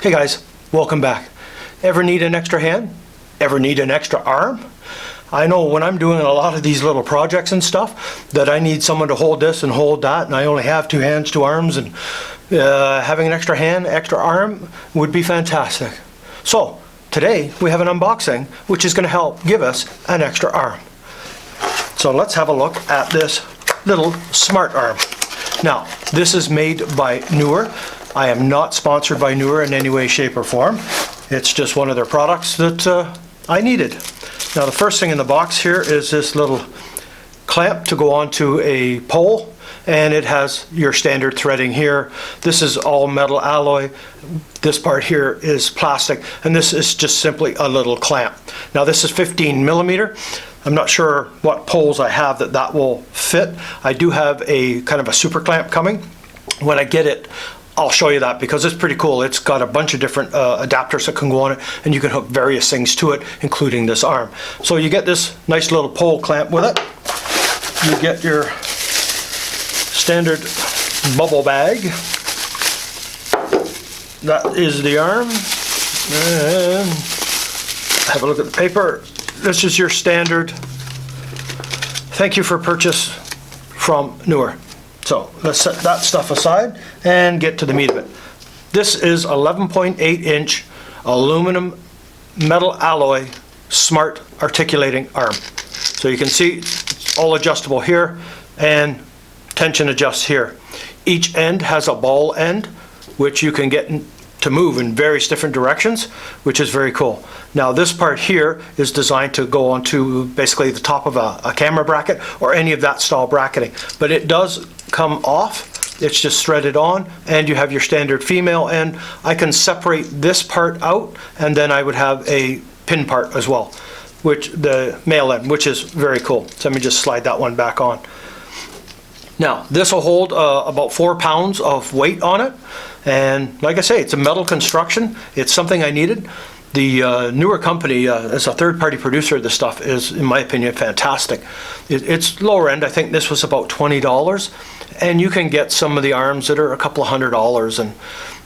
Hey guys, welcome back. Ever need an extra hand? Ever need an extra arm? I know when I'm doing a lot of these little projects and stuff that I need someone to hold this and hold that, and I only have 2 hands, 2 arms, and having an extra hand, extra arm would be fantastic. So today we have an unboxing which is going to help give us an extra arm. So let's have a look at this little smart arm. Now this is made by Neewer. I am not sponsored by Neewer in any way, shape, or form. It's just one of their products that I needed. Now the first thing in the box here is this little clamp to go onto a pole, and it has your standard threading here. This is all metal alloy. This part here is plastic, and this is just simply a little clamp. Now this is 15 millimeter. I'm not sure what poles I have that will fit. I do have a kind of a super clamp coming. When I get it, I'll show you that because it's pretty cool. It's got a bunch of different adapters that can go on it, and you can hook various things to it, including this arm. So you get this nice little pole clamp with it. You get your standard bubble bag. That is the arm. And have a look at the paper. This is your standard thank you for purchase from Neewer. So let's set that stuff aside and get to the meat of it. This is 11.8 inch aluminum metal alloy smart articulating arm. So you can see it's all adjustable here and tension adjusts here. Each end has a ball end which you can get to move in various different directions, which is very cool. Now this part here is designed to go onto basically the top of a camera bracket or any of that style bracketing, but it does come off. It's just threaded on, and you have your standard female end. I can separate this part out, and then I would have a pin part as well, which the male end, which is very cool. So let me just slide that one back on. Now this will hold about 4 pounds of weight on it, and like I say, it's a metal construction. It's something I needed. The Neewer company, as a third-party producer of this stuff, is, in my opinion, fantastic. It's lower end. I think this was about $20, and you can get some of the arms that are a couple of $100s. And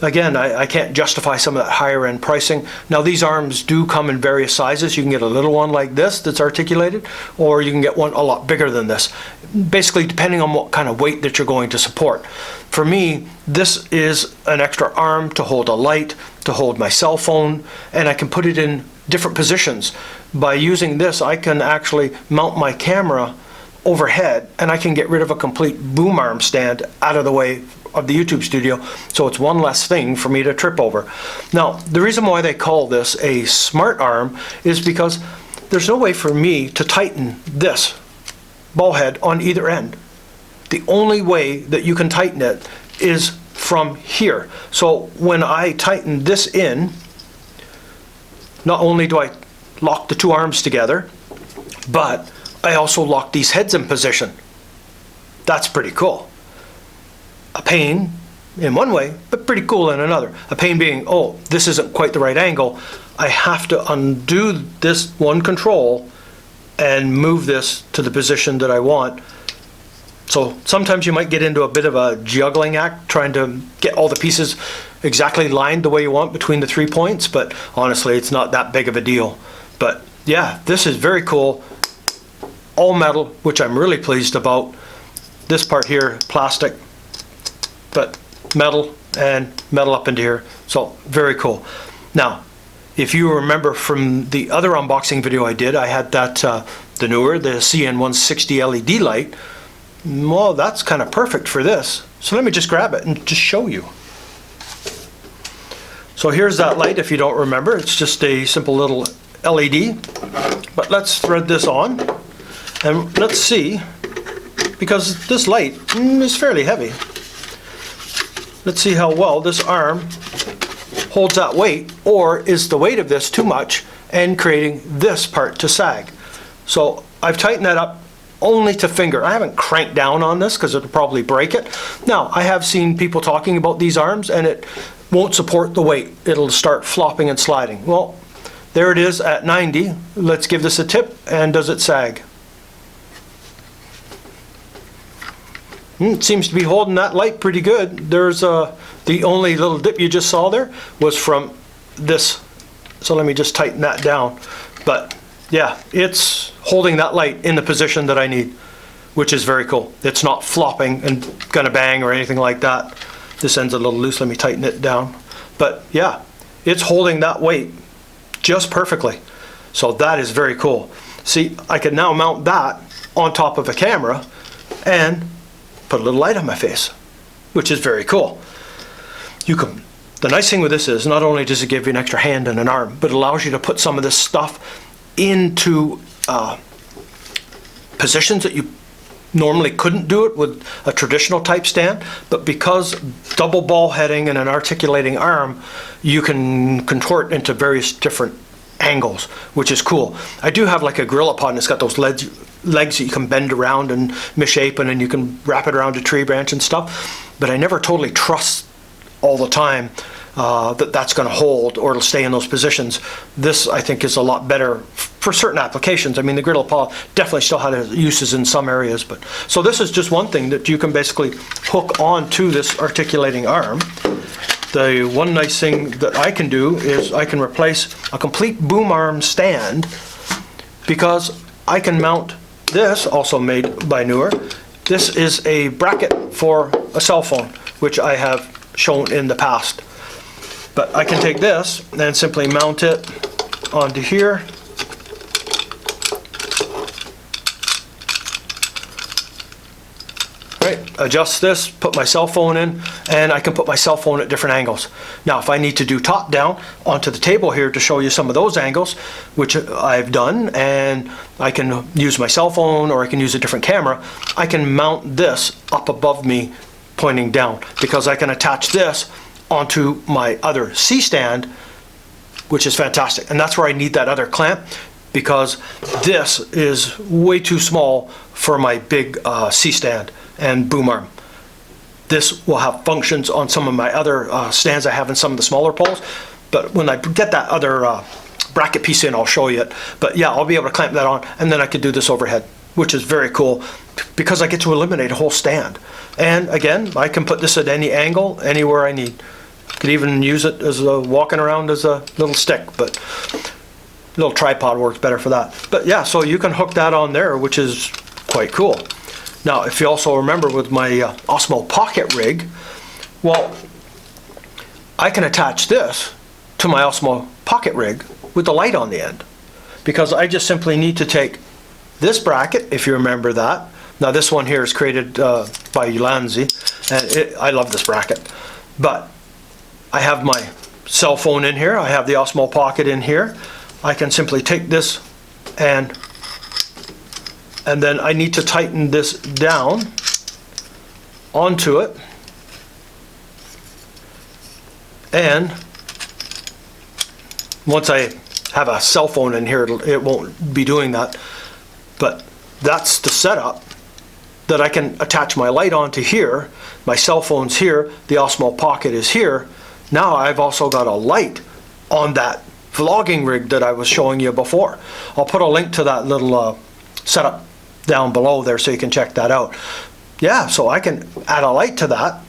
again, I can't justify some of that higher end pricing. Now these arms do come in various sizes. You can get a little one like this that's articulated, or you can get one a lot bigger than this, basically depending on what kind of weight that you're going to support. For me, this is an extra arm to hold a light, to hold my cell phone, and I can put it in different positions. By using this, I can actually mount my camera overhead, and I can get rid of a complete boom arm stand out of the way of the YouTube studio, so it's one less thing for me to trip over. Now, the reason why they call this a smart arm is because there's no way for me to tighten this ball head on either end. The only way that you can tighten it is from here. So when I tighten this in, not only do I lock the 2 arms together, but I also lock these heads in position. That's pretty cool. A pain in one way, but pretty cool in another. A pain being, oh, this isn't quite the right angle. I have to undo this one control and move this to the position that I want. So sometimes you might get into a bit of a juggling act trying to get all the pieces exactly lined the way you want between the 3 points, but honestly it's not that big of a deal. But yeah, this is very cool. All metal, which I'm really pleased about. This part here, plastic, but metal and metal up into here. So very cool. Now, if you remember from the other unboxing video I did, I had that the Neewer, the CN160 LED light. Well, that's kind of perfect for this. So let me just grab it and just show you. So here's that light if you don't remember. It's just a simple little LED. But let's thread this on and let's see, because this light is fairly heavy. Let's see how well this arm holds that weight, or is the weight of this too much and creating this part to sag. So I've tightened that up only to finger. I haven't cranked down on this because it'll probably break it. Now, I have seen people talking about these arms and it won't support the weight. It'll start flopping and sliding. Well, there it is at 90. Let's give this a tip, and does it sag? It seems to be holding that light pretty good. There's the only little dip you just saw there was from this. So let me just tighten that down. But yeah, it's holding that light in the position that I need, which is very cool. It's not flopping and gonna bang or anything like that. This end's a little loose, let me tighten it down. But yeah, it's holding that weight just perfectly. So that is very cool. See, I can now mount that on top of a camera and put a little light on my face, which is very cool. The nice thing with this is not only does it give you an extra hand and an arm, but it allows you to put some of this stuff into positions that you normally couldn't do it with a traditional type stand, but because double ball heading and an articulating arm, you can contort into various different angles, which is cool. I do have like a gorilla pod and it's got those legs that you can bend around and misshapen, and you can wrap it around a tree branch and stuff, but I never totally trust all the time that's going to hold or it'll stay in those positions. This, I think, is a lot better for certain applications. I mean, the griddle paw definitely still has uses in some areas, but so this is just one thing that you can basically hook onto this articulating arm. The one nice thing that I can do is I can replace a complete boom arm stand, because I can mount this, also made by Neewer. This is a bracket for a cell phone, which I have shown in the past. But I can take this and simply mount it onto here. Right, adjust this, put my cell phone in, and I can put my cell phone at different angles. Now, if I need to do top down onto the table here to show you some of those angles, which I've done, and I can use my cell phone or I can use a different camera, I can mount this up above me pointing down, because I can attach this onto my other C-stand, which is fantastic. And that's where I need that other clamp, because this is way too small for my big C-stand and boom arm. This will have functions on some of my other stands I have in some of the smaller poles, but when I get that other bracket piece in, I'll show you it. But yeah, I'll be able to clamp that on, and then I could do this overhead, which is very cool, because I get to eliminate a whole stand. And again, I can put this at any angle, anywhere I need. Could even use it as walking around as a little stick, but a little tripod works better for that. But yeah, so you can hook that on there, which is quite cool. Now, if you also remember with my Osmo Pocket rig, well, I can attach this to my Osmo Pocket rig with the light on the end, because I just simply need to take this bracket, if you remember that. Now, this one here is created by Ulanzi, and I love this bracket. But I have my cell phone in here, I have the Osmo Pocket in here. I can simply take this and then I need to tighten this down onto it, and once I have a cell phone in here, it won't be doing that, but that's the setup that I can attach my light onto here. My cell phone's here, the Osmo Pocket is here. Now I've also got a light on that vlogging rig that I was showing you before. I'll put a link to that little setup down below there so you can check that out. Yeah, so I can add a light to that.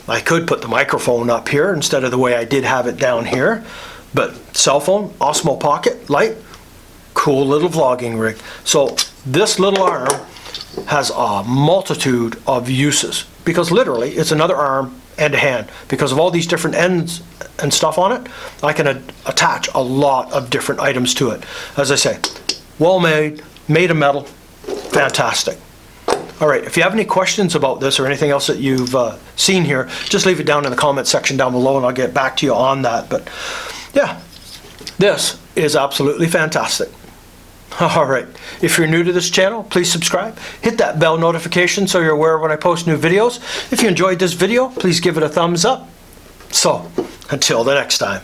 I could put the microphone up here instead of the way I did have it down here. But cell phone, Osmo Pocket, light, cool little vlogging rig. So this little arm has a multitude of uses, because literally it's another arm and a hand. Because of all these different ends and stuff on it, I can attach a lot of different items to it. As I say, well made, made of metal, fantastic. All right, if you have any questions about this or anything else that you've seen here, just leave it down in the comment section down below and I'll get back to you on that. But yeah, this is absolutely fantastic. All right, if you're new to this channel, please subscribe. Hit that bell notification so you're aware when I post new videos. If you enjoyed this video, please give it a thumbs up. So, until the next time.